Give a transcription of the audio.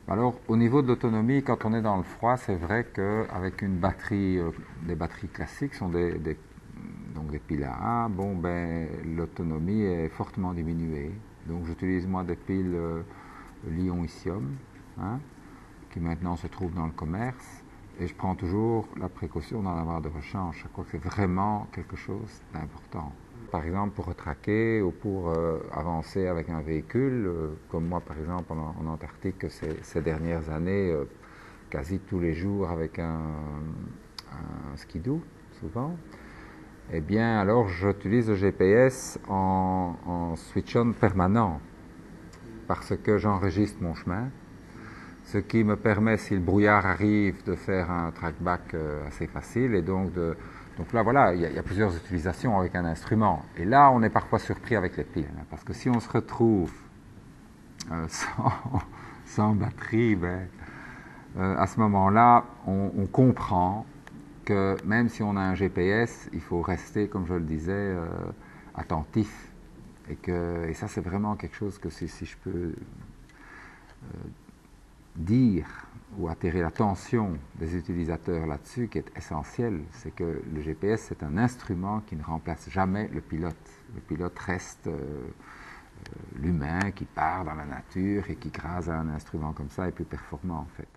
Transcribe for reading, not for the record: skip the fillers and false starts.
Alors, au niveau de l'autonomie, quand on est dans le froid, c'est vrai qu'avec une batterie, des batteries classiques sont donc des piles à A, bon, ben, l'autonomie est fortement diminuée. Donc, j'utilise moi des piles Lyon-Lithium, hein, qui maintenant se trouvent dans le commerce, et je prends toujours la précaution d'en avoir de rechange. Je crois que c'est vraiment quelque chose d'important. Par exemple, pour retraquer ou pour avancer avec un véhicule, comme moi par exemple en Antarctique ces dernières années, quasi tous les jours avec un skidoo, souvent, eh bien alors j'utilise le GPS en switch-on permanent parce que j'enregistre mon chemin, ce qui me permet, si le brouillard arrive, de faire un trackback assez facile et donc là, voilà, il y a plusieurs utilisations avec un instrument. Et là, on est parfois surpris avec les piles, hein, parce que si on se retrouve sans batterie, ben, à ce moment-là, on comprend que même si on a un GPS, il faut rester, comme je le disais, attentif. Et ça, c'est vraiment quelque chose que si je peux dire ou attirer l'attention des utilisateurs là-dessus, qui est essentiel, c'est que le GPS, c'est un instrument qui ne remplace jamais le pilote. Le pilote reste l'humain qui part dans la nature et qui, grâce à un instrument comme ça, est plus performant en fait.